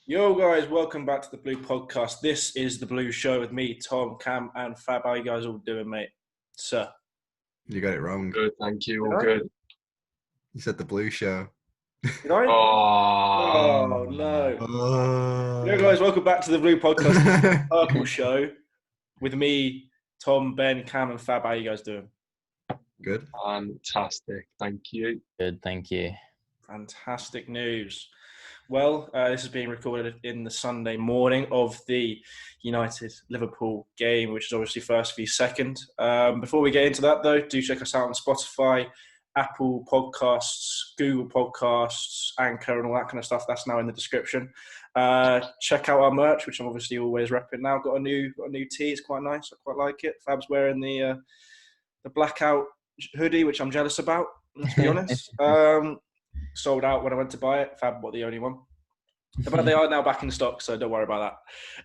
Yo guys, welcome back to the Blue Podcast. This is the Blue Show with me, Tom, Cam, and Fab. How you guys all doing, mate? Sir. You got it wrong. Good, thank you. Did All I? good. You said the blue show. Did I? Oh, Oh no. Oh. Yo guys, welcome back to the Blue Podcast. This is the Purple Show with me, Tom, Ben, Cam, and Fab. How you guys doing? Good. fantastic. Thank you. Good, thank you. Fantastic news. Well, this is being recorded in the Sunday morning of the United-Liverpool game, which is obviously first v second. Before we get into that, though, do check us out on Spotify, Apple Podcasts, Google Podcasts, Anchor, and all that kind of stuff. That's now in the description. Check out our merch, which I'm obviously always repping now. Got a new tee. It's quite nice. I quite like it. Fab's wearing the blackout hoodie, which I'm jealous about, let's be honest. Sold out when I went to buy it. Fab, the only one. But they are now back in stock, so don't worry about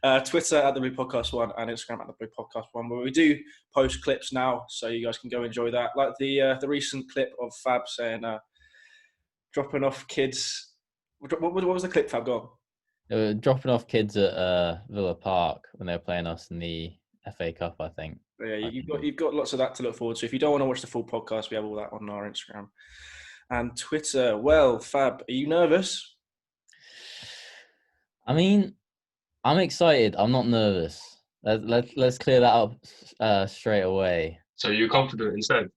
that. Twitter at the Blue Podcast One and Instagram at the Blue Podcast One, where we do post clips now, so you guys can go enjoy that. Like the recent clip of Fab saying, dropping off kids. What was the clip, Fab? Go They were dropping off kids at Villa Park when they were playing us in the FA Cup, I think. on? Yeah, you've got lots of that to look forward to. If you don't want to watch the full podcast, we have all that on our Instagram and Twitter. Well, Fab, are you nervous? I mean, I'm excited. I'm not nervous. Let's clear that up straight away. So you're confident instead?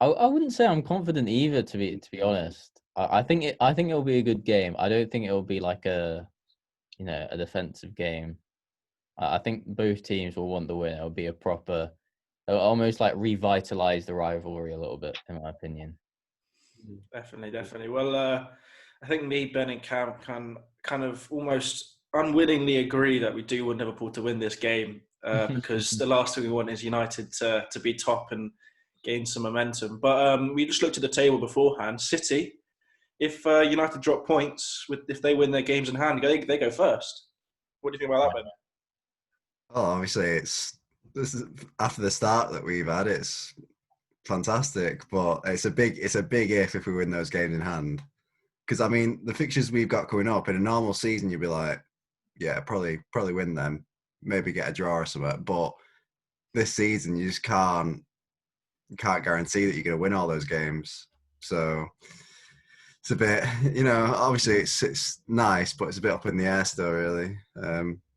I wouldn't say I'm confident either, to be honest. I think it'll be a good game. I don't think it'll be like a defensive game. I think both teams will want the win. It'll be it'll almost like revitalize the rivalry a little bit, in my opinion. Definitely. Well, I think me, Ben, and Cam can kind of almost unwillingly agree that we do want Liverpool to win this game because the last thing we want is United to be top and gain some momentum. But we just looked at the table beforehand. City, if United drop points, if they win their games in hand, they go first. What do you think about that, Ben? Oh, obviously, this is after the start that we've had. It's fantastic, but it's a big if we win those games in hand. Because I mean, the fixtures we've got coming up in a normal season, you'd be like, yeah, probably win them, maybe get a draw or something. But this season, you just can't guarantee that you're going to win all those games. So it's a bit, obviously it's nice, but it's a bit up in the air still, really.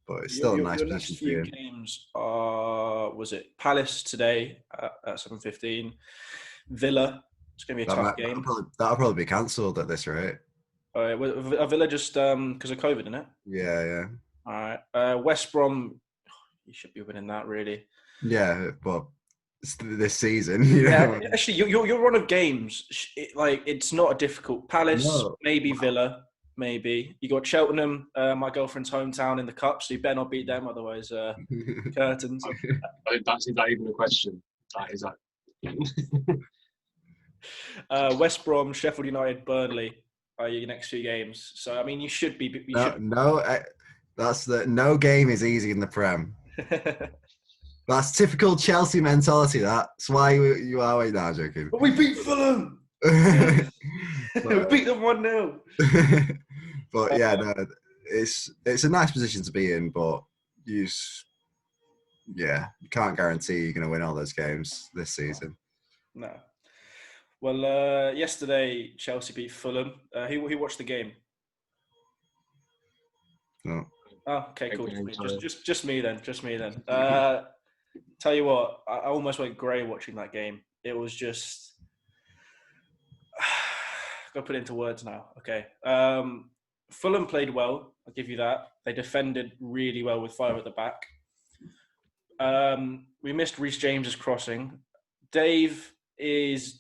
But it's still a nice position to be in. Your next few games are, was it Palace today at 7:15, Villa. It's going to be a tough game. That'll probably be cancelled at this rate. Are Villa just because of COVID, isn't it? Yeah. All right. West Brom, you should be winning that, really. Yeah, but it's this season. Yeah, actually, your run of games, it's not a difficult. Palace, no. Maybe Villa, maybe. You got Cheltenham, my girlfriend's hometown in the cup, so you better not beat them, otherwise curtains. That's not even a question. That is that. West Brom, Sheffield United, Burnley are your next few games. So I mean, you should be. No game is easy in the Prem. That's typical Chelsea mentality. That's why you are right now, joking. But we beat Fulham. We beat them 1-0. But yeah, no, it's a nice position to be in, but you can't guarantee you're going to win all those games this season. No. Well, yesterday Chelsea beat Fulham. Who watched the game? No. Oh, okay, cool. Just me then. Tell you what, I almost went grey watching that game. It was just. I've got to put it into words now. Okay. Fulham played well. I'll give you that. They defended really well with 5 at the back. We missed Reece James's crossing. Dave is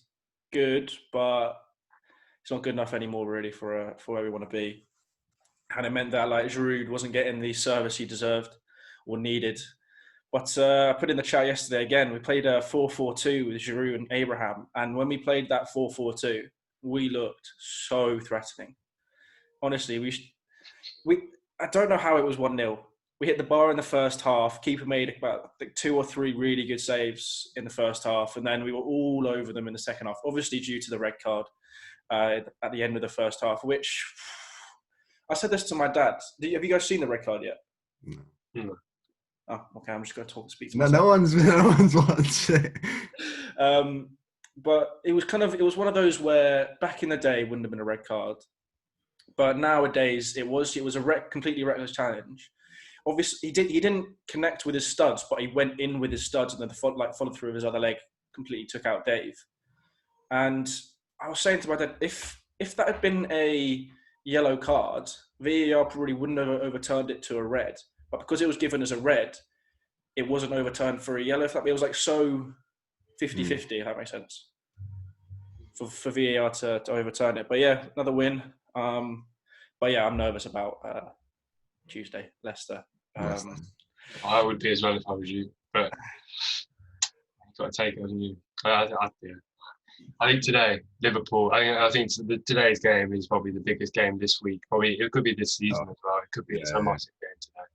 good, but it's not good enough anymore, really, for where we want to be. And it meant that Giroud wasn't getting the service he deserved or needed. But I put in the chat yesterday again. We played a 4-4-2 with Giroud and Abraham, and when we played that 4-4-2, we looked so threatening. Honestly, I don't know how it was 1-0. We hit the bar in the first half. Keeper made about 2 or 3 really good saves in the first half, and then we were all over them in the second half, obviously due to the red card at the end of the first half, which I said this to my dad. Have you guys seen the red card yet? No. Oh, okay. I'm just going to speak to No, myself. no one's watched it. But it was one of those where back in the day it wouldn't have been a red card, but nowadays it was a completely reckless challenge. Obviously, he didn't connect with his studs, but he went in with his studs and then followed through with his other leg, completely took out Dave. And I was saying to my dad, if that had been a yellow card, VAR probably wouldn't have overturned it to a red. But because it was given as a red, it wasn't overturned for a yellow. It was like so 50-50, if that makes sense, for VAR to overturn it. But yeah, another win. But yeah, I'm nervous about Tuesday, Leicester. I would be as well if I was you, but you've got to take it on you. I think today, Liverpool, I think today's game is probably the biggest game this week. Probably it could be this season as well. It could be a massive game today.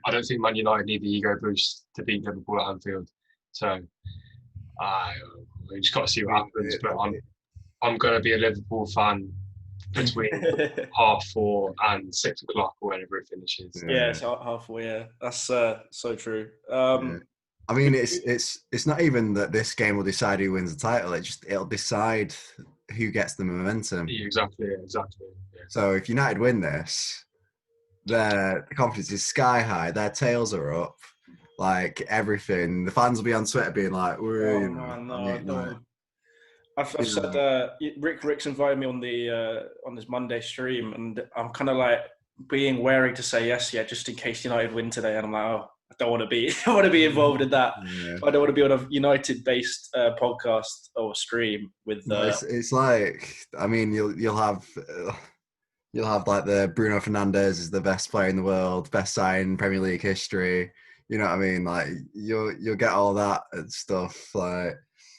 I don't think Man United need the ego boost to beat Liverpool at Anfield. So we just got to see what happens. But I'm going to be a Liverpool fan between 4:30 and 6 o'clock or whenever it finishes. Yeah, it's 4:30. Yeah, that's so true. I mean, it's not even that this game will decide who wins the title. It'll decide who gets the momentum. Yeah, exactly. Yeah. So if United win this, their confidence is sky high. Their tails are up. Like everything, the fans will be on Twitter being like, I've said Rick's invited me on this Monday stream, and I'm kind of like being wary to say yes yet, just in case United win today. And I'm like, oh, I don't want to be involved in that. Yeah. I don't want to be on a United-based podcast or stream with. It's like, I mean, you'll have like the Bruno Fernandes is the best player in the world, best sign in Premier League history. You know what I mean? Like you'll get all that and stuff. Like,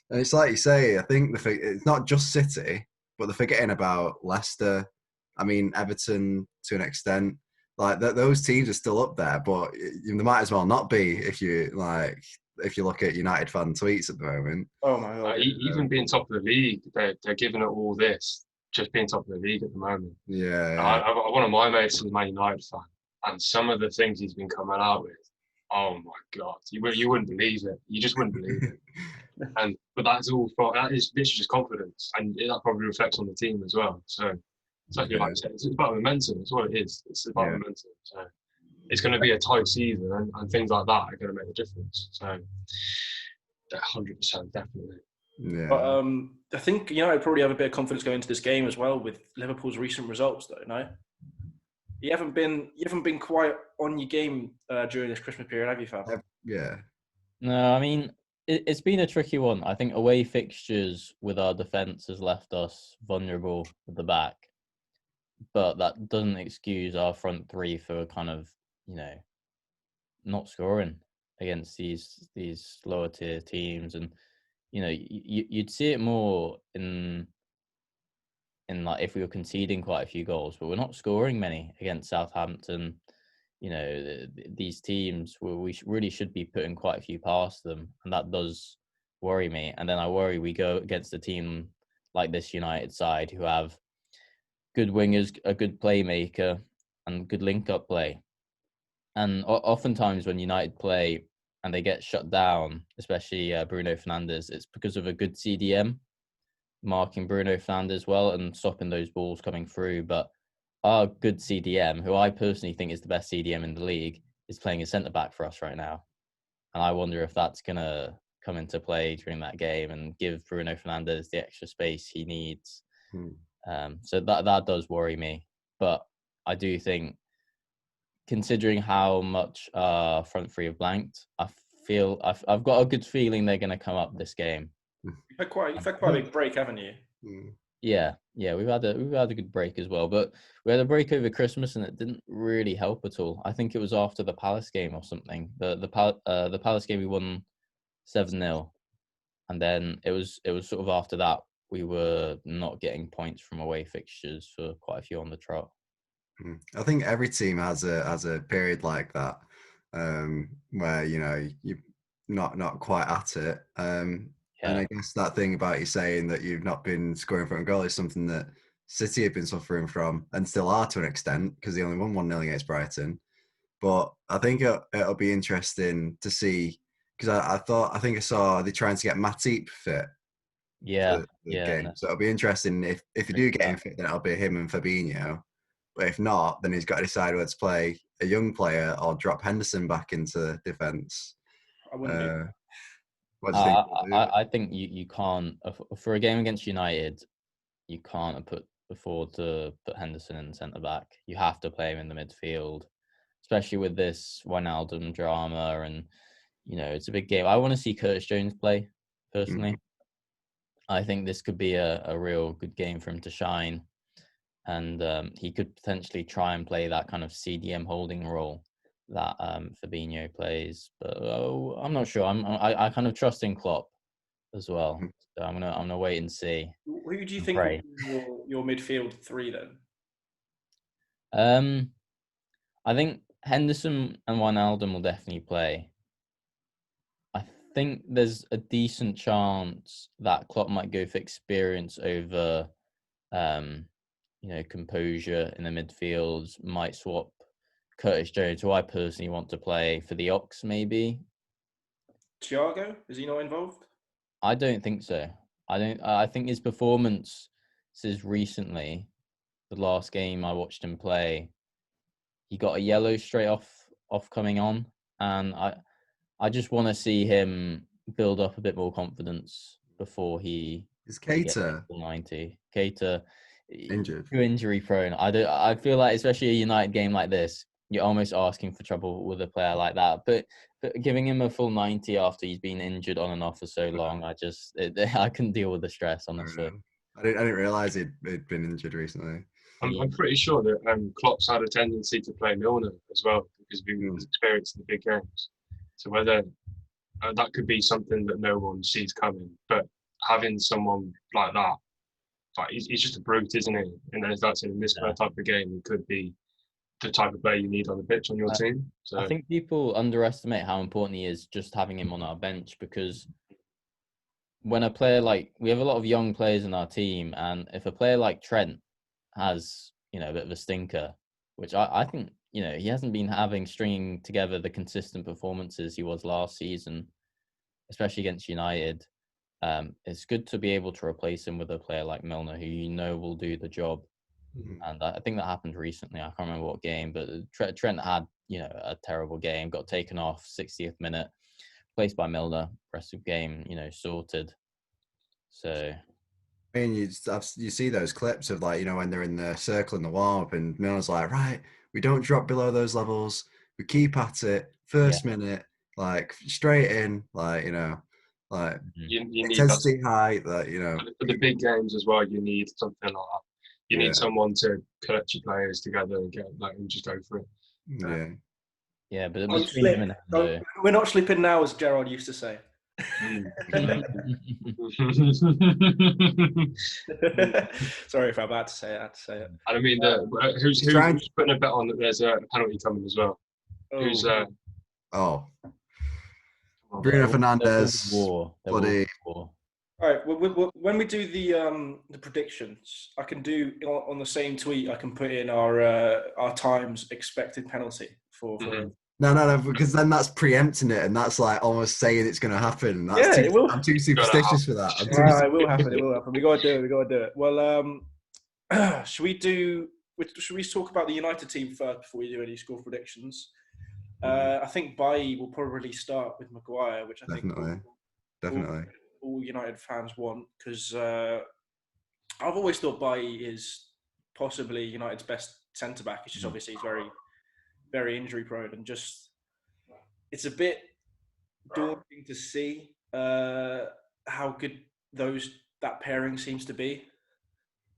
and it's like you say. I think it's not just City, but they're forgetting about Leicester. I mean, Everton to an extent. Like those teams are still up there, but they might as well not be if you look at United fan tweets at the moment. Oh my god! Even being top of the league, they're giving it all this. Just being top of the league at the moment. Yeah. One of my mates is a Man United fan, and some of the things he's been coming out with, oh my god, you wouldn't believe it. You just wouldn't believe it. But that is literally just confidence, and that probably reflects on the team as well. So it's like you said, it's about momentum. It's what it is. It's about momentum. So it's going to be a tight season, and things like that are going to make a difference. So 100% definitely. Yeah. But I think United probably have a bit of confidence going into this game as well with Liverpool's recent results, though. No, you haven't been quite on your game during this Christmas period, have you, Fab? Yeah. No, I mean it's been a tricky one. I think away fixtures with our defence has left us vulnerable at the back, but that doesn't excuse our front three for kind of not scoring against these lower tier teams. And you'd see it more in like if we were conceding quite a few goals, but we're not scoring many against Southampton. These teams we really should be putting quite a few past them, and that does worry me. And then I worry we go against a team like this United side who have good wingers, a good playmaker, and good link-up play. And oftentimes when United play and they get shut down, especially Bruno Fernandes, it's because of a good CDM marking Bruno Fernandes well and stopping those balls coming through. But our good CDM, who I personally think is the best CDM in the league, is playing a centre-back for us right now. And I wonder if that's going to come into play during that game and give Bruno Fernandes the extra space he needs. So that does worry me. But I do think, considering how much front three have blanked, I feel I've got a good feeling they're going to come up this game. You've had quite a big break, haven't you? Yeah, we've had a good break as well, but we had a break over Christmas and it didn't really help at all. I think it was after the Palace game or something. The Palace game we won 7-0, and then it was sort of after that we were not getting points from away fixtures for quite a few on the trot. I think every team has a period like that where you're not quite at it. And I guess that thing about you saying that you've not been scoring front goal is something that City have been suffering from, and still are to an extent, because they only won 1-0 against Brighton. But I think it'll be interesting to see, because I think I saw they're trying to get Matip fit Yeah, for the yeah, game. no, So it'll be interesting if you do get him fit, then it'll be him and Fabinho. But if not, then he's got to decide whether to play a young player or drop Henderson back into defence. I wouldn't do. What do you think he'll do? I think you can't for a game against United. You can't afford to put Henderson in the centre back. You have to play him in the midfield, especially with this Wijnaldum drama. And it's a big game. I want to see Curtis Jones play personally. I think this could be a real good game for him to shine, and he could potentially try and play that kind of CDM holding role that Fabinho plays. But I'm not sure. I kind of trust in Klopp as well. So I'm gonna wait and see. Who do you think will be your midfield three then? I think Henderson and Wijnaldum will definitely play. I think there's a decent chance that Klopp might go for experience over, composure in the midfield. Might swap Curtis Jones, who I personally want to play, for the Ox maybe. Thiago, is he not involved? I don't think so. I think his performance recently, the last game I watched him play, he got a yellow straight off coming on, and I just want to see him build up a bit more confidence before he gets to 90. Keita Injured, too injury prone. I feel like, especially a United game like this, you're almost asking for trouble with a player like that. But giving him a full 90 after he's been injured on and off for so long, I couldn't deal with the stress, honestly. I didn't realise he'd been injured recently. I'm pretty sure that Klopp's had a tendency to play Milner as well because of his experience in the big games. So whether that could be something that no one sees coming, but having someone like that, he's just a brute, isn't he? And as that's in this type of game, he could be the type of player you need on the pitch on your team. So I think people underestimate how important he is just having him on our bench, because when a player we have a lot of young players in our team, and if a player like Trent has, a bit of a stinker, which I think, he hasn't been stringing together the consistent performances he was last season, especially against United. It's good to be able to replace him with a player like Milner, who will do the job. And I think that happened recently. I can't remember what game, but Trent had, a terrible game, got taken off 60th minute, replaced by Milner, rest of game, sorted. So, I mean, you see those clips of when they're in the circle in the warm-up and Milner's like, right, we don't drop below those levels. We keep at it. First minute, straight in, you need intensity high, for the big games as well. You need something like that. You need someone to collect your players together and get and just go for it. Yeah, but we're not slipping now, as Gerard used to say. Sorry if I'm about to say it. I had to say it. I mean, who's putting a bet on that there's a penalty coming as well? Who's Bruno Fernandes. Bloody. All right. When we do the predictions, I can do on the same tweet. I can put in our times expected penalty for. No, because then that's preempting it, and that's almost saying it's going to happen. It will. I'm too superstitious for that. It will happen. It will happen. We got to do it. Well, should we talk about the United team first before we do any score predictions? I think Bailly will probably start with Maguire, which I think definitely all United fans want, because I've always thought Bailly is possibly United's best centre back. It's just obviously he's very, very injury prone, and just it's a bit daunting to see how good that pairing seems to be.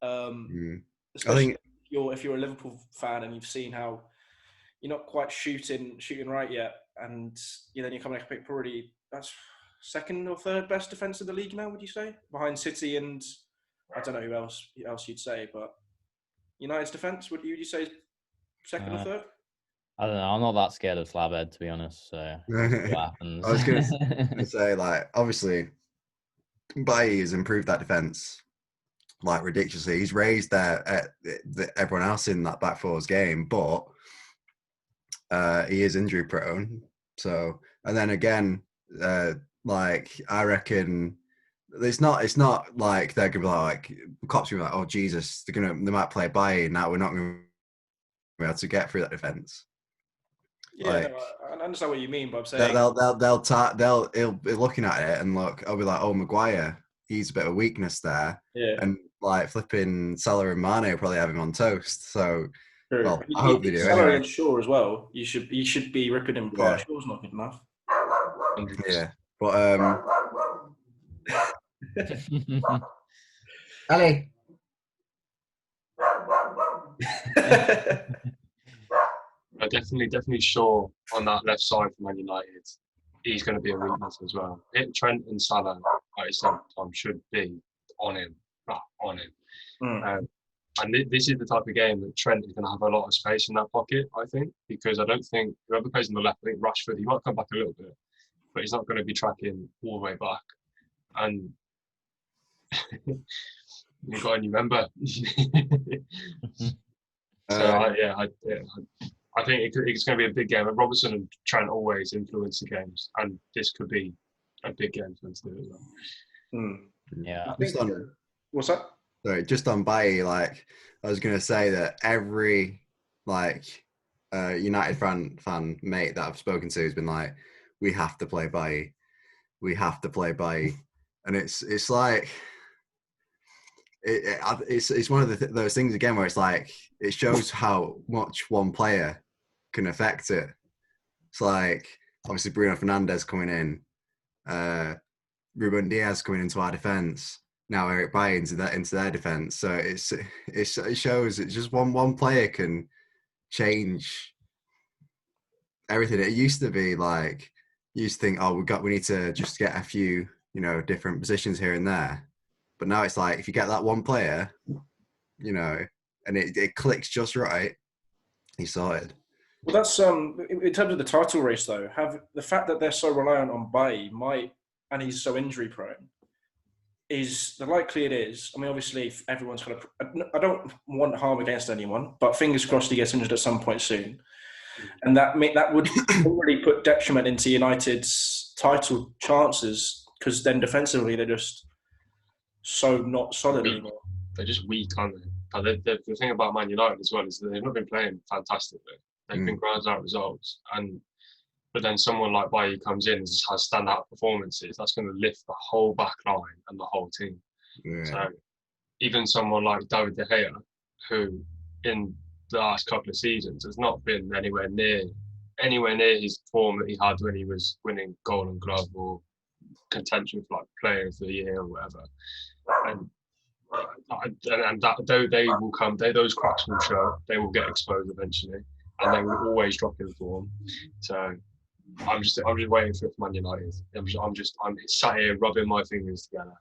Especially if you're a Liverpool fan and you've seen how you're not quite shooting right yet, and then you're coming up probably that's second or third best defence in the league now, would you say, behind City and I don't know who else you'd say, but United's defence, would you say is second or third? I don't know. I'm not that scared of Slabhead, to be honest. So what happens? I was going to say, obviously, Bailly has improved that defence like ridiculously. He's raised everyone else in that back four's game, but he is injury prone. So, and then again, like I reckon it's not like they're gonna be like cops will be like, oh Jesus, they might play by now. We're not gonna be able to get through that defense. Yeah, Like, no, I understand what you mean, but I'm saying he'll be looking at it and look. I'll be like, oh, Maguire, he's a bit of weakness there, yeah. and like flipping Salah and Mane will probably have him on toast. So, True. well, I hope they do. Salah Anyway. and Shaw as well. You should be ripping him apart. Yeah. Shaw's not good enough. 100%. Yeah, but Ali. Definitely sure on that left side for Man United, he's going to be a weakness as well. Trent and Salah, like I said, Tom, should be on him. And this is the type of game that Trent is going to have a lot of space in that pocket, I think, because I don't think whoever plays on the left, I think Rashford, he might come back a little bit, but he's not going to be tracking all the way back. And you've got a new member. I think it's going to be a big game. And Robertson and Trent always influence the games, and this could be a big game for them to do as well. Yeah. What's that? Sorry, just on Bailly, like I was going to say that every United fan mate that I've spoken to has been like, we have to play Bailly, and it's like it's one of those things again where it's like it shows how much one player can affect it. It's like obviously Bruno Fernandes coming in, Ruben Diaz coming into our defence. Now Eric Bailly into their defence. So it shows it's just one player can change everything. It used to be like you used to think, oh, we need to just get a few, different positions here and there. But now it's like if you get that one player, and it clicks just right, he's sorted. Well, that's in terms of the title race though. Have the fact that they're so reliant on Bailly and he's so injury prone. Is the likely it is? I mean, obviously, everyone's kind of. I don't want harm against anyone, but fingers crossed he gets injured at some point soon, and that would already put detriment into United's title chances because then defensively they're just so not solid anymore. They're just weak, aren't they? The thing about Man United as well is that they've not been playing fantastically. They've been ground out results, but then someone like Bailly comes in and just has standout performances. That's going to lift the whole back line and the whole team. Yeah. So even someone like David De Gea, who in the last couple of seasons has not been anywhere near his form that he had when he was winning Golden Glove or contention for like Player of the Year or whatever. And that they will come. Those cracks will show. They will get exposed eventually, and they will always drop in form. So. I'm just waiting for it for Man United. I'm sat here rubbing my fingers together,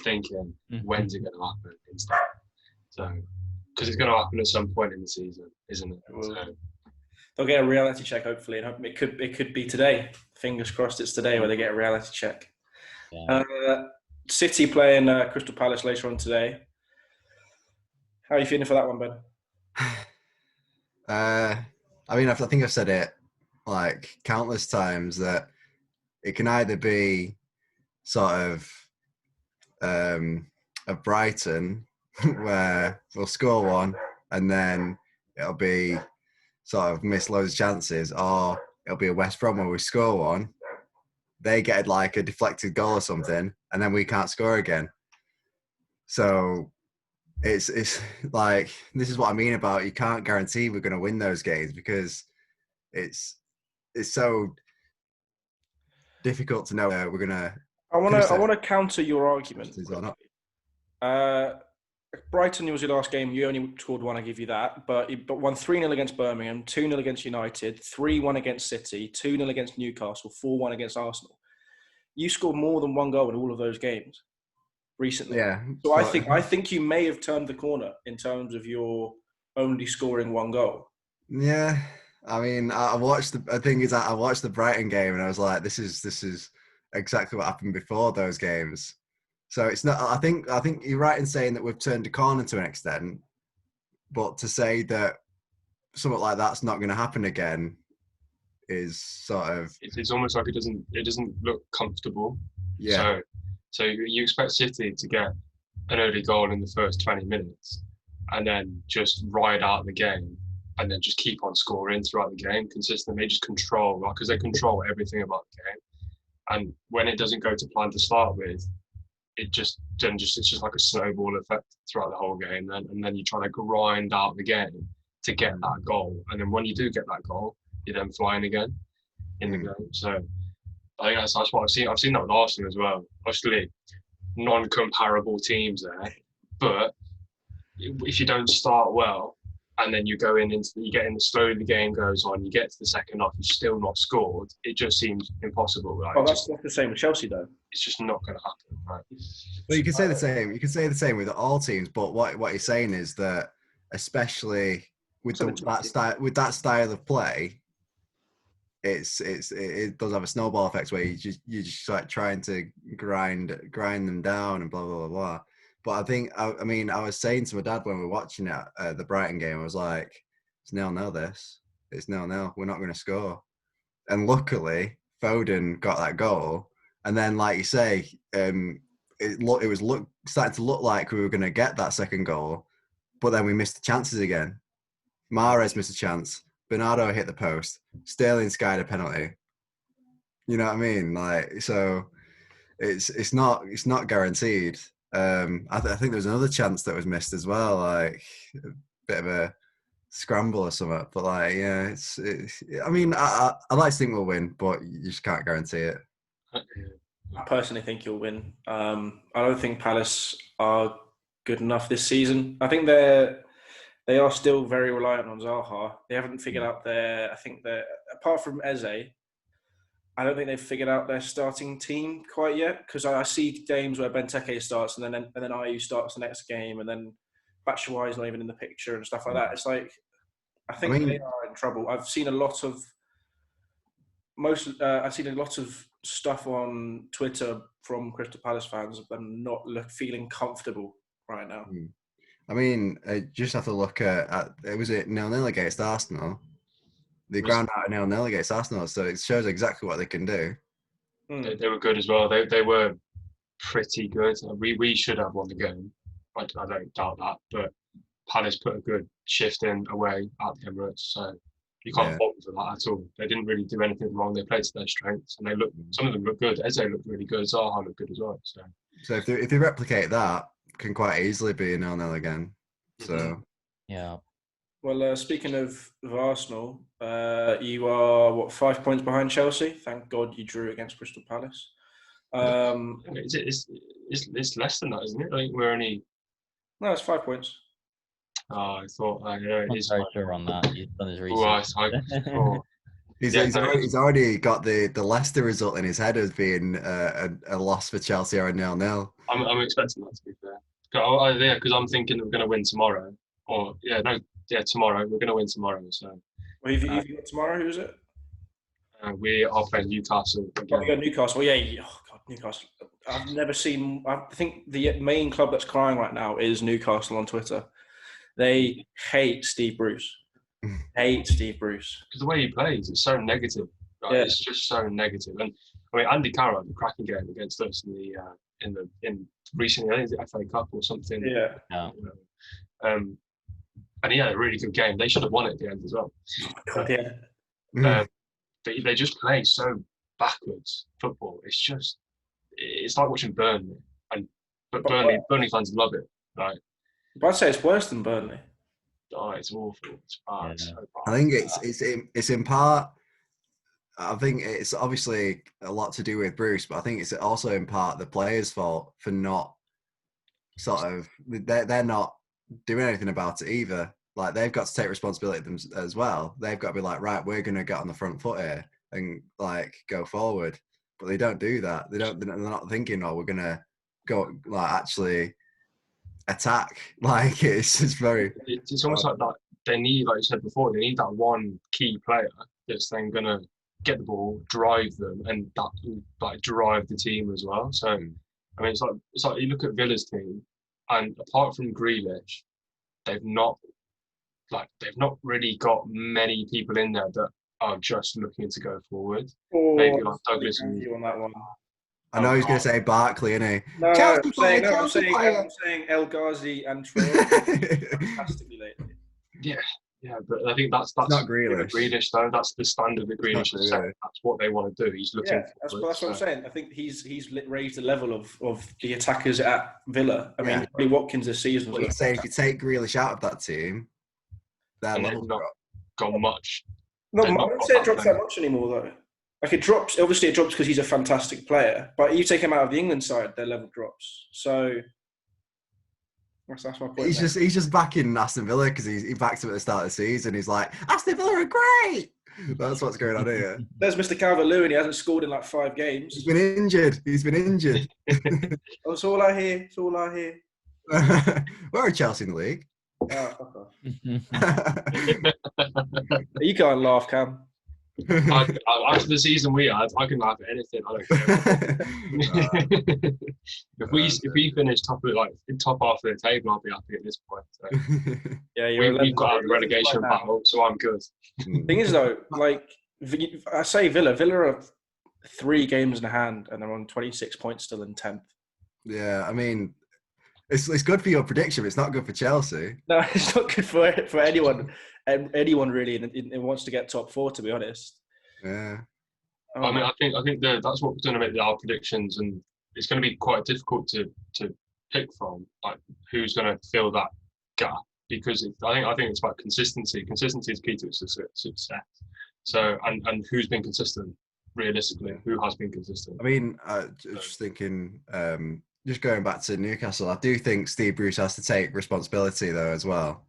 thinking when's it going to happen instead. So, because it's going to happen at some point in the season, isn't it? So, they'll get a reality check hopefully, and it could be today. Fingers crossed, it's today where they get a reality check. Yeah. City playing Crystal Palace later on today. How are you feeling for that one, Ben? I mean, I think I've said it like countless times that it can either be sort of a Brighton where we'll score one and then it'll be sort of miss loads of chances, or it'll be a West Brom where we score one, they get like a deflected goal or something, and then we can't score again. So it's like, this is what I mean about you can't guarantee we're going to win those games because it's so difficult to know where we're gonna. I want to counter your argument. Brighton was your last game. You only scored one. I give you that, but won 3-0 against Birmingham, 2-0 against United, 3-1 against City, 2-0 against Newcastle, 4-1 against Arsenal. You scored more than one goal in all of those games recently. Yeah. So I think you may have turned the corner in terms of your only scoring one goal. Yeah. I mean, I watched the Brighton game and I was like, this is exactly what happened before those games. So it's not. I think you're right in saying that we've turned a corner to an extent, but to say that something like that's not going to happen again is sort of It's almost like it doesn't look comfortable. yeah. So you expect City to get an early goal in the first 20 minutes and then just ride out the game and then just keep on scoring throughout the game consistently, just control, because they control everything about the game. And when it doesn't go to plan to start with, it's just like a snowball effect throughout the whole game. And then you're trying to grind out the game to get that goal. And then when you do get that goal, you're then flying again in the game. So I think that's what I've seen. I've seen that with Arsenal as well. Obviously, non-comparable teams there, but if you don't start well and then you get in slowly, the game goes on, you get to the second half, you've still not scored, it just seems impossible. Like, that's the same with Chelsea, though. It's just not going to happen, right? Well, you can say the same. You can say the same with all teams, but what you're saying is that, especially with that style of play, it does have a snowball effect where you just like trying to grind them down and blah blah blah blah. But I think I mean I was saying to my dad when we were watching it the Brighton game, I was like, it's 0-0 this. It's 0-0. We're not going to score. And luckily Foden got that goal, and then like you say, it was starting to look like we were going to get that second goal, but then we missed the chances again. Mahrez missed a chance. Bernardo hit the post. Sterling skied a penalty. You know what I mean? Like, so it's not guaranteed. I think there was another chance that was missed as well, like a bit of a scramble or something. But like, yeah, it's I mean, I like to think we'll win, but you just can't guarantee it. I personally think you'll win. I don't think Palace are good enough this season. I think they are still very reliant on Zaha. They haven't figured out apart from Eze, I don't think they've figured out their starting team quite yet. Because I see games where Benteke starts and then Ayew starts the next game, and then Batshuayi is not even in the picture and stuff like that. It's like I think they are in trouble. I've seen a lot of stuff on Twitter from Crystal Palace fans of them not feeling comfortable right now. I mean, just have to look at was it 0-0 against Arsenal? They ground out 0-0 against Arsenal, so it shows exactly what they can do. They were good as well. They were pretty good. We should have won the game. I don't doubt that, but Palace put a good shift in away at the Emirates, so you can't fault them for that at all. They didn't really do anything wrong. They played to their strengths, and some of them looked good. Eze looked really good. Zaha looked good as well. So if they replicate that, can quite easily be a 0-0 again. So yeah. Well, speaking of Arsenal, you are 5 points behind Chelsea. Thank God you drew against Crystal Palace. It's less than that, isn't it? I think we're only. No, it's 5 points. I thought it is. I'm very sure on that. He's done his research. He's already got the Leicester result in his head as being a loss for Chelsea or a 0-0. I'm expecting that, to be fair. Because I'm thinking that we're going to win tomorrow. Tomorrow. We're going to win tomorrow. So. Well, have you got tomorrow? Who is it? We are playing Newcastle again. We got Newcastle. Well, yeah. Oh God, Newcastle. I've never seen. I think the main club that's crying right now is Newcastle on Twitter. They hate Steve Bruce. Because the way he plays, it's so negative. Right? Yeah. It's just so negative. And I mean, Andy Carroll had a cracking game against us in recently. I think it's the FA Cup or something. Yeah. And he had a really good game. They should have won it at the end as well. God, yeah. They just play so backwards football. It's like watching Burnley, but Burnley fans love it, right? But I'd say it's worse than Burnley. Oh, it's awful. It's bad. Yeah. So bad. I think it's in part. I think it's obviously a lot to do with Bruce, but I think it's also in part the players' fault for not they're not doing anything about it either. Like they've got to take responsibility them as well. They've got to be like, right, we're going to get on the front foot here and like go forward. But they don't do that. They're not thinking, we're going to go like actually attack. Like it's very. It's almost like that. They need, like you said before, they need that one key player that's then going to get the ball, drive them, and that like drive the team as well. So I mean, it's like you look at Villa's team, and apart from Grealish, they've not really got many people in there that are just looking to go forward. Maybe like Douglas and you on that one. I know he's going to say Barkley, isn't he? No, Chelsea player, I'm Chelsea saying player. El Ghazi and Traore fantastically lately. Yeah, but I think that's not Grealish. Grealish though. That's the standard that Grealish has set. That's what they want to do. He's looking. That's what I'm saying. I think he's raised the level of the attackers at Villa. I mean, probably Watkins this season. What he's saying, if you take Grealish out of that team, their level's not gone much. No, I wouldn't say it drops that much anymore though. Like it drops. Obviously, it drops because he's a fantastic player. But you take him out of the England side, their level drops. So that's my point. He's just backing Aston Villa because he backed him at the start of the season. He's like, Aston Villa are great. That's what's going on here. There's Mr. Calvert-Lewin. He hasn't scored in like 5 games. He's been injured. That's all I hear. Where are Chelsea in the league? Oh, fuck off. You can't laugh, Cam. After the season we had, I can laugh at anything. I don't care. If we finish top half of the table, I'll be happy at this point. So. Yeah, we've got a relegation battle, so I'm good. Thing is though, like I say, Villa are 3 games in hand, and they're on 26 points still in 10th. Yeah, I mean, it's good for your prediction, but it's not good for Chelsea. No, it's not good for anyone. Anyone really, and wants to get top 4. To be honest. Yeah. I mean, I think that's what we're going to make our predictions, and it's going to be quite difficult to pick from, like who's going to fill that gap, because I think it's about consistency. Consistency is key to success. So, and who's been consistent realistically? Who has been consistent? I mean, just thinking. Just going back to Newcastle, I do think Steve Bruce has to take responsibility though as well,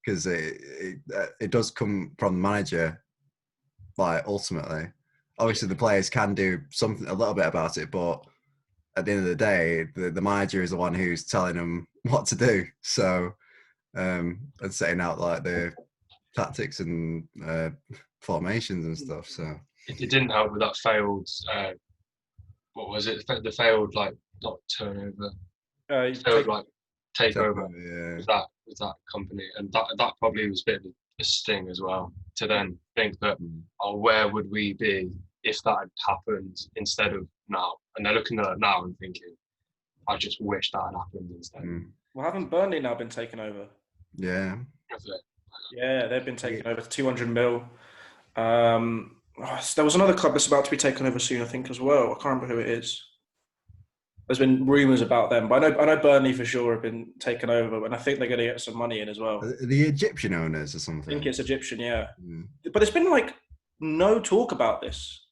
because it does come from the manager. Like ultimately, obviously the players can do a little bit about it, but at the end of the day, the manager is the one who's telling them what to do. So, and setting out like the tactics and formations and stuff. So it didn't help with that failed. What was it? The failed not turnover. Failed takeover. Yeah. With that company, and that probably was a bit of a sting as well. To then think that, where would we be if that had happened instead of now? And they're looking at it now and thinking, I just wish that had happened instead. Well, haven't Burnley now been taken over? Yeah. Yeah, they've been taken over for 200 mil. There was another club that's about to be taken over soon, I think, as well. I can't remember who it is. There's been rumours about them, but I know Burnley for sure have been taken over, and I think they're going to get some money in as well. The Egyptian owners or something? I think it's Egyptian, yeah. But there's been no talk about this.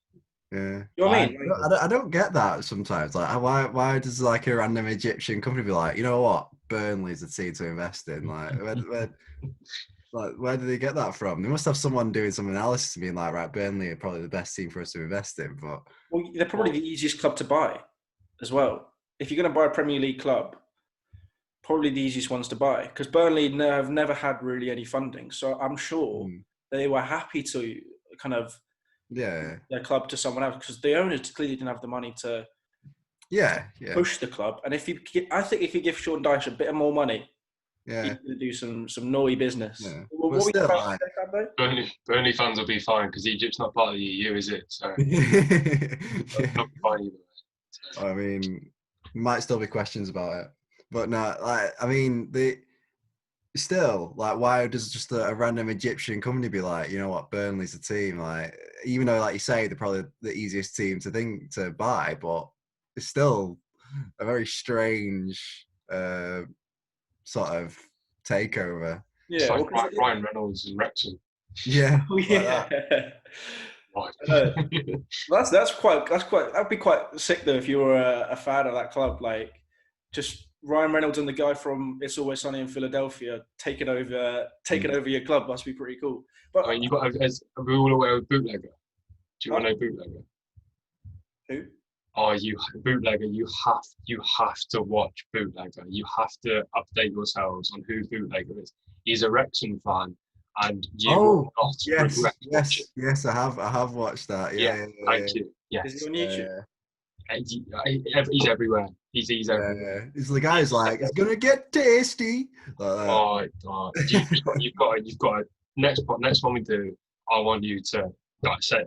Yeah. You know what I mean? I don't get that sometimes. Like, why does a random Egyptian company be like, you know what, Burnley's a team to invest in? Like, where do they get that from? They must have someone doing some analysis and being like, right, Burnley are probably the best team for us to invest in. But they're probably the easiest club to buy as well. If you're going to buy a Premier League club, probably the easiest ones to buy, because Burnley have never had really any funding. So I'm sure they were happy to kind of their club to someone else, because the owners clearly didn't have the money to push the club. And I think if you give Sean Dyche a bit more money, he can do some naughty business. Yeah. What still, Burnley fans will be fine because Egypt's not part of the EU, is it? So not fine either. I mean, might still be questions about it, but no, why does just a random Egyptian company be like, you know what, Burnley's a team? Like, even though, like you say, they're probably the easiest team to buy, but it's still a very strange sort of takeover. Yeah, it's like Ryan Reynolds and Wrexham. Yeah, that'd be quite sick though if you were a fan of that club. Like, just Ryan Reynolds and the guy from It's Always Sunny in Philadelphia taking over your club must be pretty cool. But I mean, are we all aware of Bootlegger? Do you want to know Bootlegger? Who? Oh, Bootlegger! You have to watch Bootlegger. You have to update yourselves on who Bootlegger is. He's a Wrexham fan. And you will not regret watching. Yes, I have watched that. Yeah, thank you. Yes. Is it on YouTube? He's everywhere. He's everywhere. It's the guy's like, it's gonna get tasty. Like that. You've got next one we do. I want you to like say,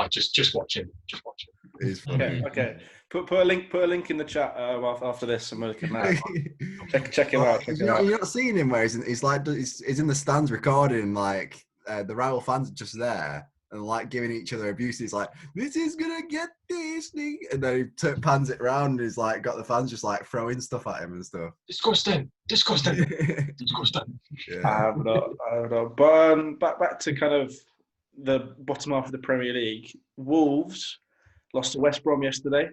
just watch him. Just watch him. It's funny. Okay. Put a link in the chat after this, and we'll look at that. Check him out. You're not seeing him where he's in the stands recording, like the rival fans are just there and like giving each other abuse. He's like, this is gonna get tasty, and then he pans it around and he's like got the fans just like throwing stuff at him and stuff. Disgusting. Yeah. I have not. But back to kind of the bottom half of the Premier League. Wolves lost to West Brom yesterday,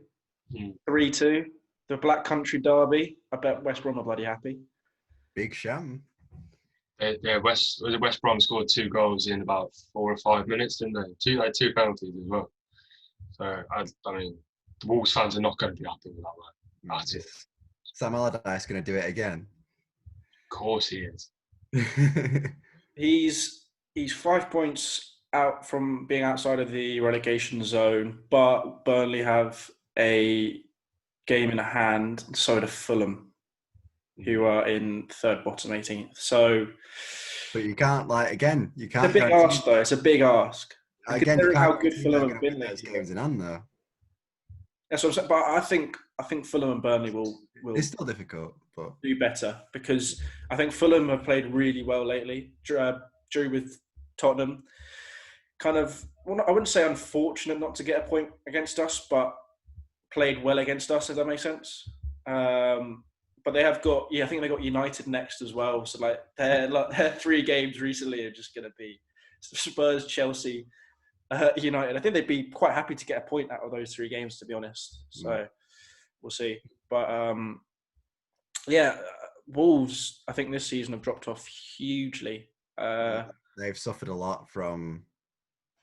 3-2. The Black Country Derby. I bet West Brom are bloody happy. Big sham. West Brom scored 2 goals in about 4 or 5 minutes, didn't they? Two penalties as well. So I mean, the Wolves fans are not going to be happy with that one. Sam Allardyce going to do it again. Of course he is. He's 5 points out from being outside of the relegation zone, but Burnley have a game in hand, so do Fulham, who are in third bottom 18th. So, but you can't you can't. It's a big ask, though. It's a big ask. Again, you can't how good Fulham have been those games in hand, though. That's what I'm saying. But I think Fulham and Burnley will. It's still difficult, but do better because I think Fulham have played really well lately. Drew with Tottenham. Kind of, well, I wouldn't say unfortunate not to get a point against us, but played well against us, if that makes sense. But they have got, I think they got United next as well. So like their 3 games recently are just going to be Spurs, Chelsea, United. I think they'd be quite happy to get a point out of those 3 games, to be honest. So we'll see. But Wolves, I think this season have dropped off hugely. They've suffered a lot from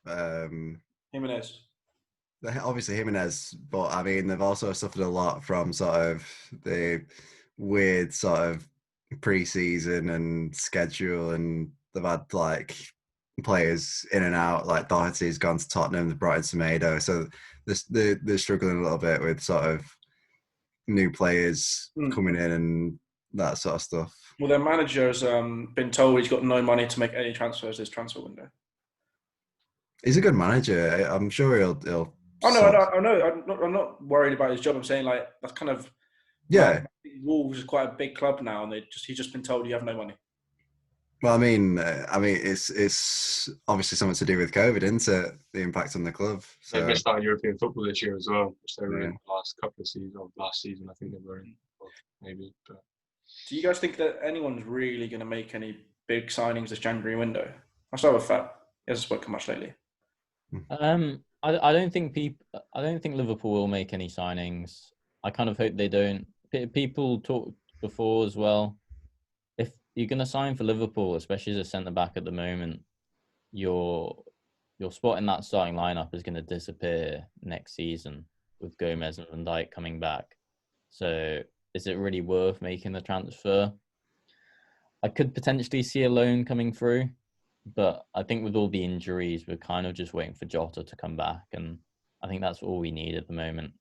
Jimenez. Obviously Jimenez, but I mean they've also suffered a lot from sort of the weird sort of pre-season and schedule, and they've had like players in and out. Like Doherty's gone to Tottenham, they brought in Semedo, so they're struggling a little bit with sort of new players coming in and that sort of stuff. Well, their manager has been told he's got no money to make any transfers this transfer window. He's a good manager. I'm sure he'll. Oh no, I know. I'm not worried about his job. I'm saying like that's kind of. Yeah. Wolves is quite a big club now, and he's just been told you have no money. Well, I mean, it's obviously something to do with COVID, isn't it? The impact on the club. So. They missed out on European football this year as well, which they were in the last couple of seasons, or last season, I think they were in, maybe. But. Do you guys think that anyone's really going to make any big signings this January window? I'll start with Fat. He hasn't spoken much lately. I don't think Liverpool will make any signings. I kind of hope they don't. People talked before as well. If you're going to sign for Liverpool, especially as a centre back at the moment, your spot in that starting lineup is going to disappear next season with Gomez and Van Dijk coming back. So is it really worth making the transfer? I could potentially see a loan coming through, but I think with all the injuries, we're kind of just waiting for Jota to come back, and I think that's all we need at the moment.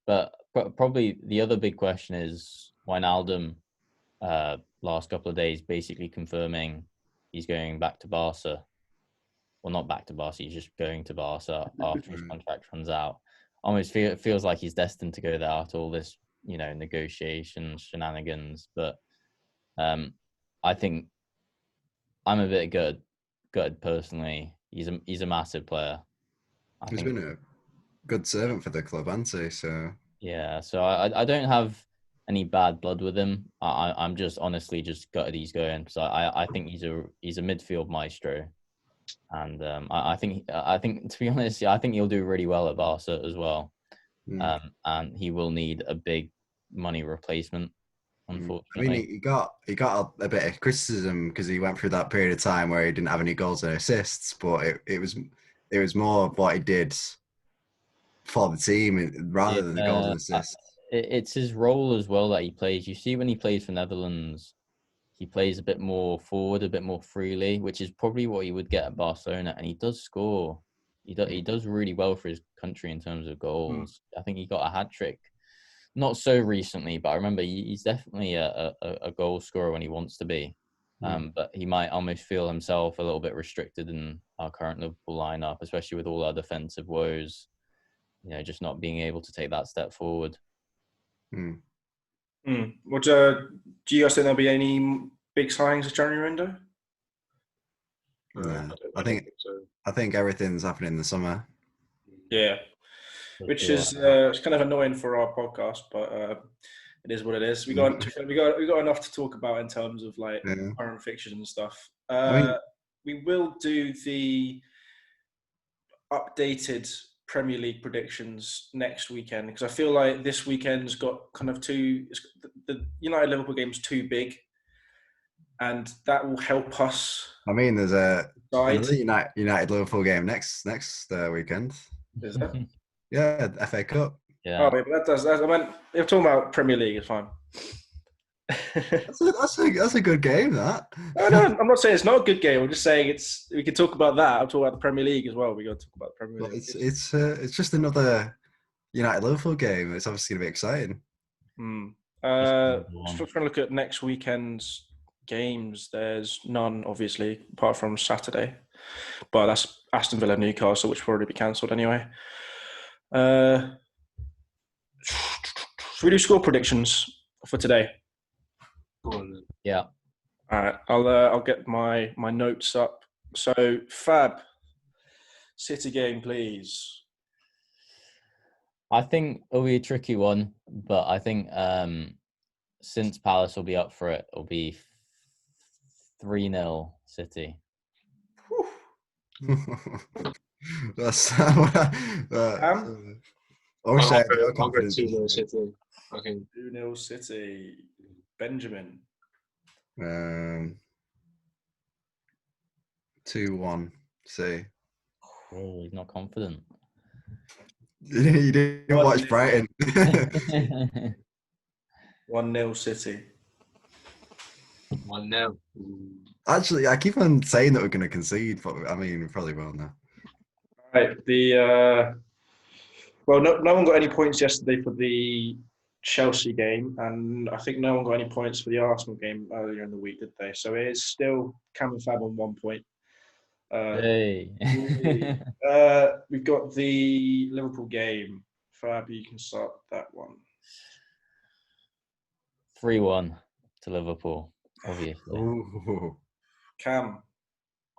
But probably the other big question is Wijnaldum, last couple of days, basically confirming he's going back to Barca. Well, not back to Barca, he's just going to Barca after his contract runs out. Almost feels like he's destined to go there after all this, negotiations, shenanigans. But I think I'm a bit gutted personally. He's a massive player. He's been a good servant for the club, hasn't he? So yeah, so I don't have any bad blood with him. I'm just honestly just gutted he's going. So I think he's a midfield maestro, and I think to be honest, I think he'll do really well at Barca as well. And he will need a big money replacement. Unfortunately, I mean, he got a bit of criticism because he went through that period of time where he didn't have any goals and assists, but it was more of what he did for the team rather than the goals and assists. It's his role as well that he plays. You see, when he plays for Netherlands, he plays a bit more forward, a bit more freely, which is probably what he would get at Barcelona, and he does score. he does really well for his country in terms of goals. I think he got a hat trick, not so recently, but I remember he's definitely a goal scorer when he wants to be. But he might almost feel himself a little bit restricted in our current Liverpool lineup, especially with all our defensive woes. Just not being able to take that step forward. What do you guys think there'll be any big signings this January window? Yeah. I think so. I think everything's happening in the summer. Yeah, which is it's kind of annoying for our podcast, but it is what it is. We got enough to talk about in terms of like current fixtures and stuff. We will do the updated Premier League predictions next weekend because I feel like this weekend's got kind of the United Liverpool game's too big, and that will help us. I mean, there's another United Liverpool game next weekend. Is there? Yeah, FA Cup. Yeah. Oh, but I meant if we're talking about Premier League, it's fine. That's a good game. That. No, I'm not saying it's not a good game. I'm just saying we can talk about that. I'm talking about the Premier League as well. We got to talk about the Premier League. It's just another United Liverpool game. It's obviously going to be exciting. Just trying to look at next weekend's games. There's none, obviously, apart from Saturday. But that's Aston Villa Newcastle, which will probably be cancelled anyway. Should we do score predictions for today? Yeah. All right. I'll get my notes up. So Fab, City game, please. I think it'll be a tricky one, but I think since Palace will be up for it, it'll be 3-0 City. That's I'll go 2-0 City. Okay. 2-0 City. Benjamin. 2-1. See. Oh, he's not confident. You didn't watch Brighton. 1-0 City. 1-0. Actually, I keep on saying that we're going to concede, but I mean, we probably will now. Right. No one got any points yesterday for the Chelsea game, and I think no one got any points for the Arsenal game earlier in the week, did they? So it is still Cam and Fab on 1 point. Hey. We've got the Liverpool game. Fab, you can start that one. 3-1 to Liverpool, obviously. Ooh. Cam.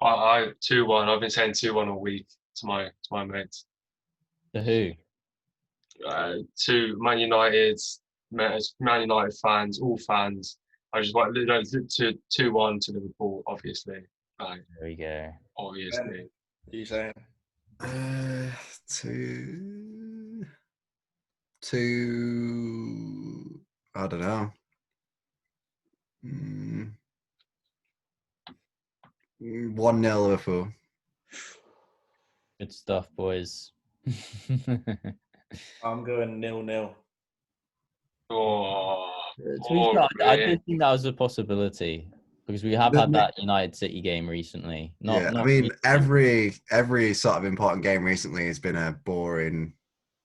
I 2-1. I've been saying 2-1 all week to my mates. To who? To Man United fans, all fans. I just want to 2-1 to Liverpool, obviously. There we go. Obviously. What are you saying? 2. I don't know. 1-0 Liverpool. Good stuff, boys. I'm going 0-0. I did think that was a possibility because we have had that United City game recently. I mean, every sort of important game recently has been a boring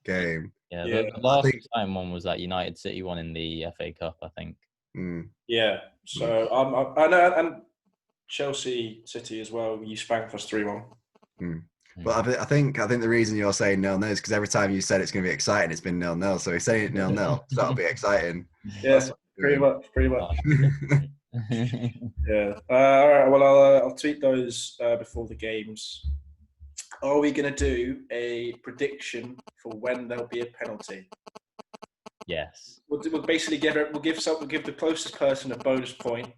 game. Yeah, the last time one was that United City one in the FA Cup, I think. Yeah, so I know, and Chelsea City as well. You spanked us 3-1. But I think the reason you're saying 0-0 is because every time you said it's going to be exciting, it's been 0-0. So we're saying it 0-0, so that'll be exciting. Yeah, pretty much. Yeah. All right. Well, I'll tweet those before the games. Are we going to do a prediction for when there'll be a penalty? Yes. We'll basically give the closest person a bonus point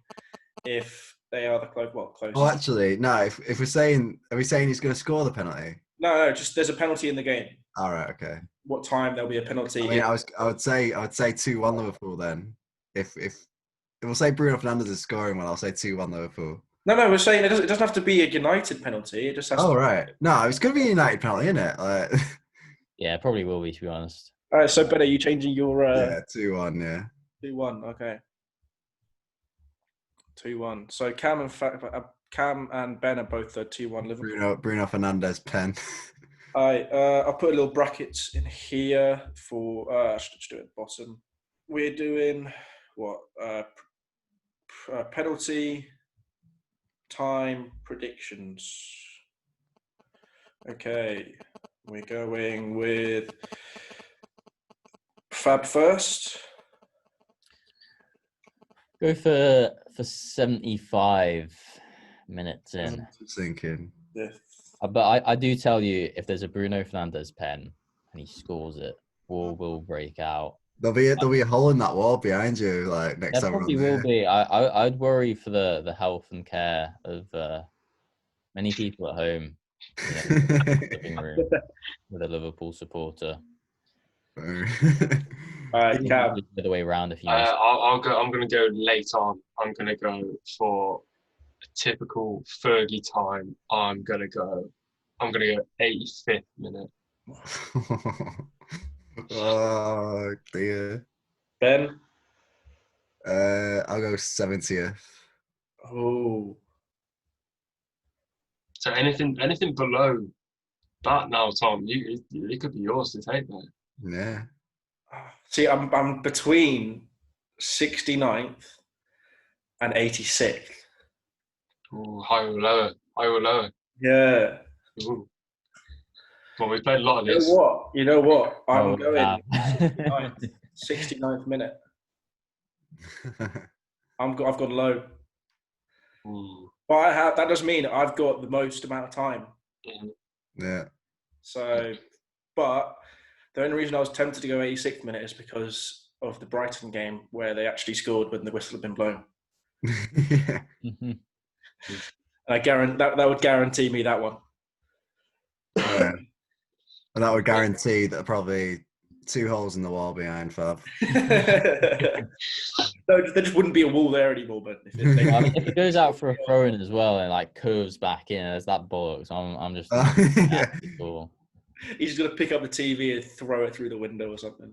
if they are the closest. Well, actually, no. If we're saying, are we saying he's going to score the penalty? No. Just there's a penalty in the game. All right. Okay. What time there'll be a penalty? I mean, I would say 2-1 Liverpool then. If we'll say Bruno Fernandes is scoring one, I'll say 2-1 Liverpool. No, we're saying it doesn't have to be a United penalty. It just has. Oh right. No, it's going to be a United penalty, isn't it? Yeah, it probably will be, to be honest. All right. So Ben, are you changing your? Yeah, 2-1. Yeah. 2-1. Okay. 2-1. So Cam and Ben are both 2-1 Liverpool. Bruno Fernandes pen. I'll put a little brackets in here for. I should just do it at the bottom. We're doing what? Penalty time predictions. Okay, we're going with Fab first. Go for 75 minutes in. Thinking. Yeah. But I do tell you, if there's a Bruno Fernandes pen and he scores it, war will break out. There'll be a hole in that wall behind you, like next There time we're probably on will there. be. I'd worry for the health and care of many people at home, living room with a Liverpool supporter. All right, Cam. The other way around if you miss. I'll go. I'm going to go late on. I'm going to go for a typical Fergie time. I'm going to go 85th minute. Oh dear. Ben. I'll go 70th. Oh. So anything below that now, Tom, it could be yours to take there. Yeah. See, I'm between 69th and 86th. Ooh, higher or lower? Higher or lower? Yeah. Ooh. Well, we played a lot of You this. know what? I'm Oh, going wow. 69th minute. I've gone low. Ooh. But that does mean I've got the most amount of time. Yeah. So, but the only reason I was tempted to go 86th minute is because of the Brighton game where they actually scored when the whistle had been blown. Yeah. Mhm. And I guarantee that would guarantee me that one. Yeah. And that would guarantee that probably 2 holes in the wall behind Fab. No, there just wouldn't be a wall there anymore. But if I mean, if it goes out for a throw in as well and like curves back in, there's that bollocks. I'm just Yeah. cool. he's just gonna pick up the TV and throw it through the window or something.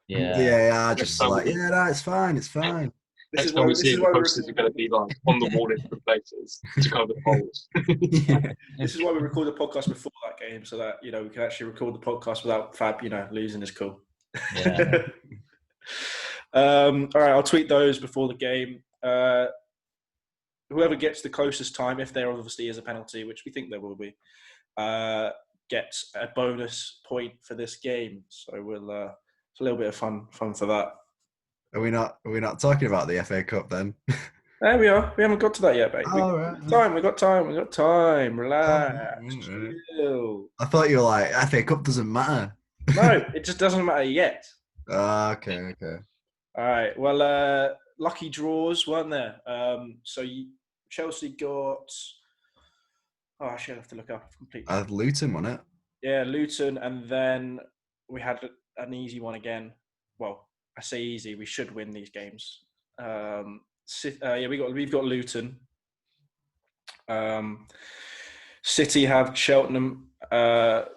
Yeah, just like, yeah, no, it's fine, it's fine. Next time we see it, the posters are going to be like on the wall in different places to cover the holes. Yeah. This is why we record the podcast before that game, so that we can actually record the podcast without Fab, losing his cool. Yeah. All right, I'll tweet those before the game. Whoever gets the closest time, if there obviously is a penalty, which we think there will be, gets a bonus point for this game. So it's a little bit of fun for that. Are we not talking about the FA Cup then? There we are. We haven't got to that yet, mate. We got time. Relax. Right. Chill. I thought you were like, FA Cup doesn't matter. No, it just doesn't matter yet. Okay. All right. Well, lucky draws, weren't there? So Chelsea got. Oh, I should have to look up completely. Luton won it. Yeah, Luton, and then we had an easy one again. Well, I say easy. We should win these games. We've got Luton. City have Cheltenham,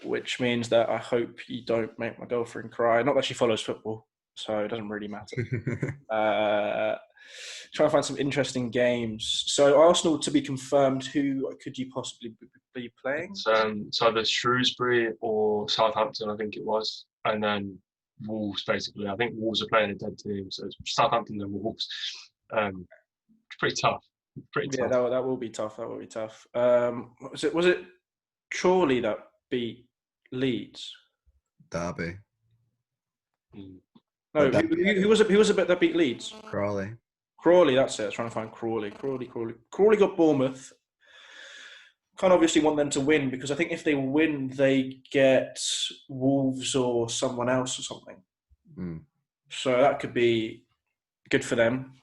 which means that I hope you don't make my girlfriend cry. Not that she follows football, so it doesn't really matter. Trying to find some interesting games. So Arsenal to be confirmed. Who could you possibly be playing? It's either Shrewsbury or Southampton, I think it was, and then Wolves. Basically, I think Wolves are playing a dead team, so it's Southampton and Wolves. It's pretty tough. Yeah, that will be tough. Was it Crawley that beat Leeds? Derby. No, who was it that beat Leeds? Crawley, that's it. I was trying to find Crawley. Crawley got Bournemouth. Can't obviously want them to win because I think if they win, they get Wolves or someone else or something. So that could be good for them.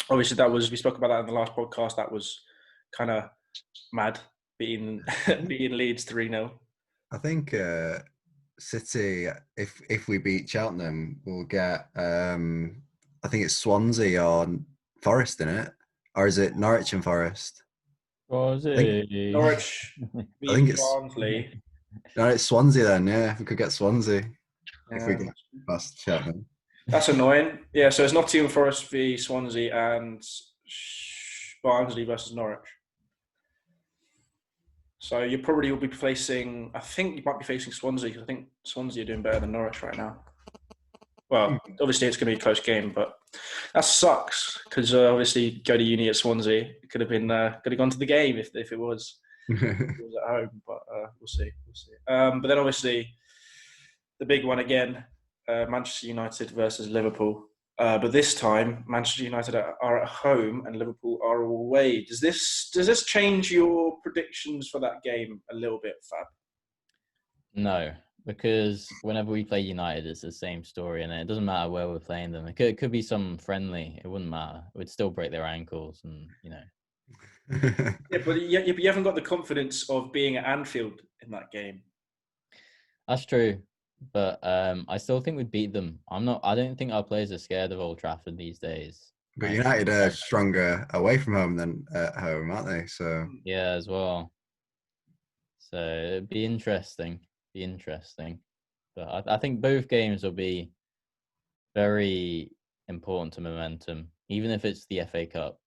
Obviously, we spoke about that in the last podcast. That was kind of mad, beating Leeds 3-0. I think City, if we beat Cheltenham, we'll get. I think it's Swansea or Forest in it, or is it Norwich and Forest? Norwich. I think it's Barnsley. No, it's Swansea then. Yeah, if we could get Swansea, if we get past Cheltenham. That's annoying. Yeah, so it's Nottingham Forest v Swansea and Barnsley versus Norwich. So you probably will be facing. I think you might be facing Swansea because I think Swansea are doing better than Norwich right now. Well, obviously it's going to be a close game, but that sucks because obviously go to uni at Swansea. It could have been could have gone to the game if it was at home, but we'll see. We'll see. But then obviously the big one again, Manchester United versus Liverpool. But this time, Manchester United are at home and Liverpool are away. Does this change your predictions for that game a little bit, Fab? No, because whenever we play United, it's the same story, and it doesn't matter where we're playing them. It could be some friendly. It wouldn't matter. It would still break their ankles, and Yeah, but you haven't got the confidence of being at Anfield in that game. That's true. But I still think we'd beat them. I don't think our players are scared of Old Trafford these days. But United are stronger away from home than at home, aren't they? So yeah, as well. So it'd be interesting. But I think both games will be very important to momentum, even if it's the FA Cup.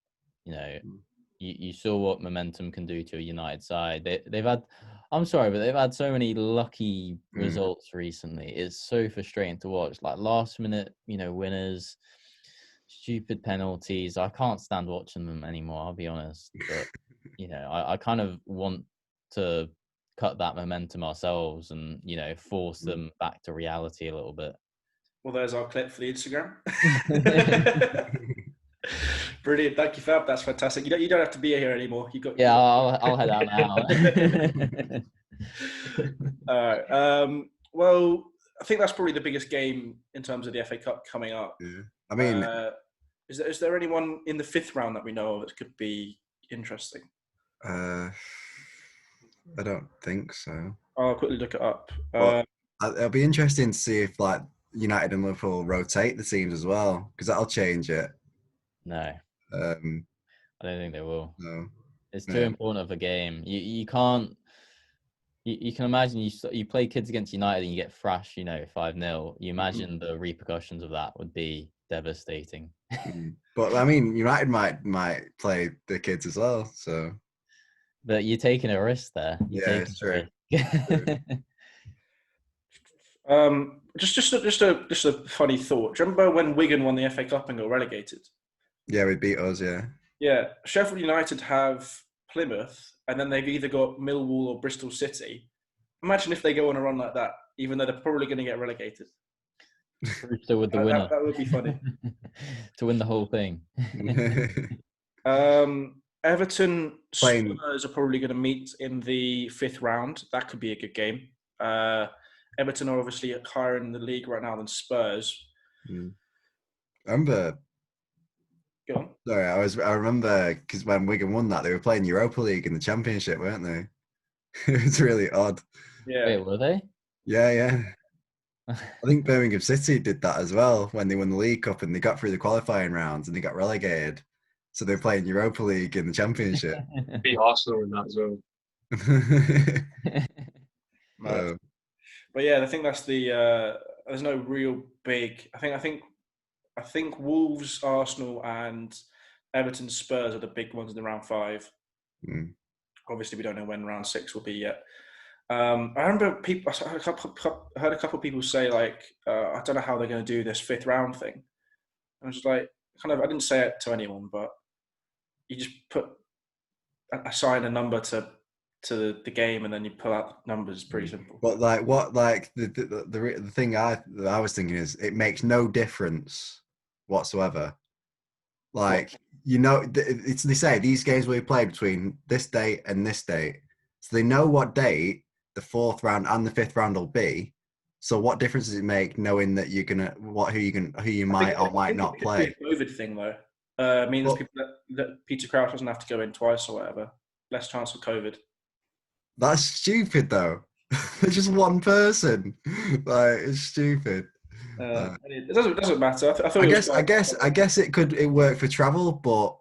You saw what momentum can do to a United side. They've had, I'm sorry, but they've had so many lucky results recently. It's so frustrating to watch. Like last minute, winners, stupid penalties. I can't stand watching them anymore. I'll be honest. But I kind of want to cut that momentum ourselves and force them back to reality a little bit. Well, there's our clip for the Instagram. Brilliant, thank you, Fab. That's fantastic. You don't have to be here anymore. I'll head out now. All right. Well, I think that's probably the biggest game in terms of the FA Cup coming up. Yeah. I mean, is there anyone in the fifth round that we know of that could be interesting? I don't think so. I'll quickly look it up. It'll be interesting to see if United and Liverpool rotate the teams as well, because that'll change it. No, I don't think they will. No, it's too important of a game. You can't. You can imagine you play kids against United and you get thrashed, 5-0. You imagine the repercussions of that would be devastating. But I mean, United might play the kids as well. So, but you're taking a risk there. It's true. Just a funny thought. Do you remember when Wigan won the FA Cup and got relegated? Yeah, we beat us. Yeah. Yeah, Sheffield United have Plymouth, and then they've either got Millwall or Bristol City. Imagine if they go on a run like that, even though they're probably going to get relegated. Brewster with the winner. That would be funny. To win the whole thing. Everton Spurs are probably going to meet in the fifth round. That could be a good game. Everton are obviously higher in the league right now than Spurs. I remember. Go on. Sorry, I remember because when Wigan won that, they were playing Europa League in the Championship, weren't they? It was really odd. Yeah. Wait, were they? Yeah. I think Birmingham City did that as well when they won the League Cup and they got through the qualifying rounds and they got relegated. So they're playing Europa League in the Championship. Beat Arsenal in that as well. But yeah, I think that's the. There's no real big. I think Wolves, Arsenal, and Everton, Spurs are the big ones in the round 5. Obviously, we don't know when round 6 will be yet. I remember I heard a couple of people say I don't know how they're going to do this fifth round thing. I was just I didn't say it to anyone, but you just assign a number to the game and then you pull out the numbers. Pretty simple. But the thing I was thinking is it makes no difference whatsoever. They say these games will be played between this date and this date, so they know what date the fourth round and the fifth round will be. So what difference does it make knowing that you're gonna who you might or might not play? It's a COVID thing though. Means people that Peter Crouch doesn't have to go in twice or whatever. Less chance for COVID. That's stupid though. It's just one person. It's stupid. It doesn't matter. I guess it worked for travel, but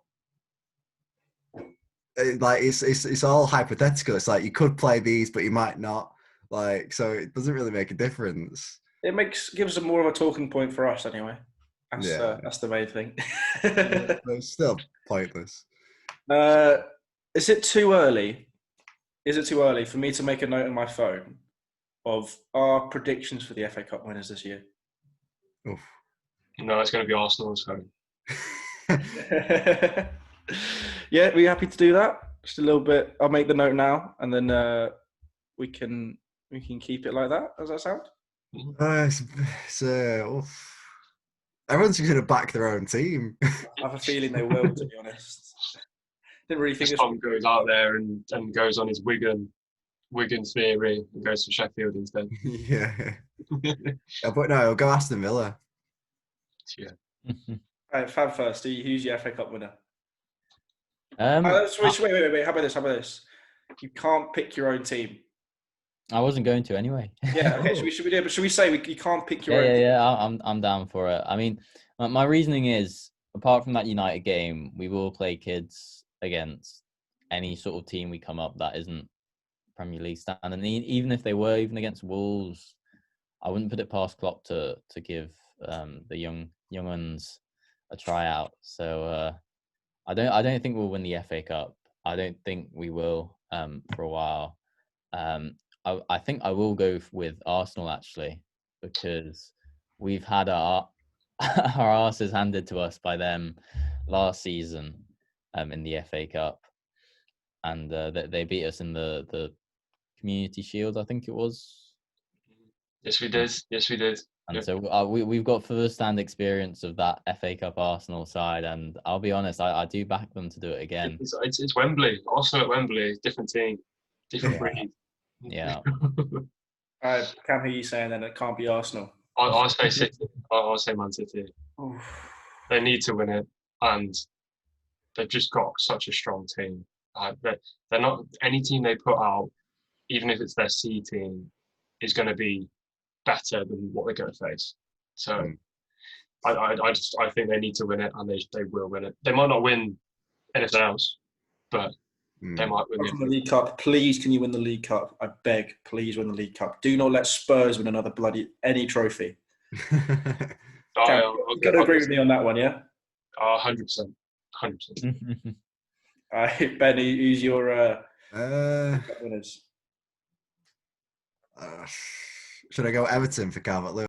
it's all hypothetical. It's you could play these, but you might not. So it doesn't really make a difference. It gives them more of a talking point for us anyway. That's the main thing. But it's still pointless. Is it too early? Is it too early for me to make a note on my phone of our predictions for the FA Cup winners this year? Oof. No, it's going to be Arsenal. So Yeah, we happy to do that? Just a little bit. I'll make the note now, and then we can keep it like that. Does that sound? Oof. Everyone's going to back their own team. I have a feeling they will, to be honest. Didn't really think Tom goes out there and goes on his Wigan theory and goes to Sheffield instead. Yeah. But no, he'll go Aston Villa. Yeah. All right, Fab first. Who's your FA Cup winner? Wait. How about this? You can't pick your own team. I wasn't going to anyway. Yeah. Okay. Should we say you can't pick your own? Yeah. I'm down for it. I mean, my reasoning is, apart from that United game, we will play kids against any sort of team we come up that isn't Premier League standard. And even if they were, even against Wolves, I wouldn't put it past Klopp to give the young ones a tryout. So I don't think we'll win the FA Cup. I don't think we will for a while. I think I will go with Arsenal, actually, because we've had our asses handed to us by them last season in the FA Cup, and they beat us in the Community Shield, I think it was. Yes, we did. And Yep. so we've got first-hand experience of that FA Cup Arsenal side, and I'll be honest, I do back them to do it again. It's Wembley. Also at Wembley, different team, different breed. Yeah. Cam, who are you saying then? It can't be Arsenal. I'll say City. I'll say Man City. Oof. They need to win it, and they've just got such a strong team. They're not any team they put out, even if it's their C team, is going to be better than what they're going to face. So I think they need to win it, and they will win it. They might not win anything else, but they might win From the League Cup, please, can you win the League Cup? I beg, please win the League Cup. Do not let Spurs win another any trophy. Cam, you've got to agree with me on that one, yeah? 100%. 100%. Ben, who's your winners? Should I go Everton for Calvert-Lewin?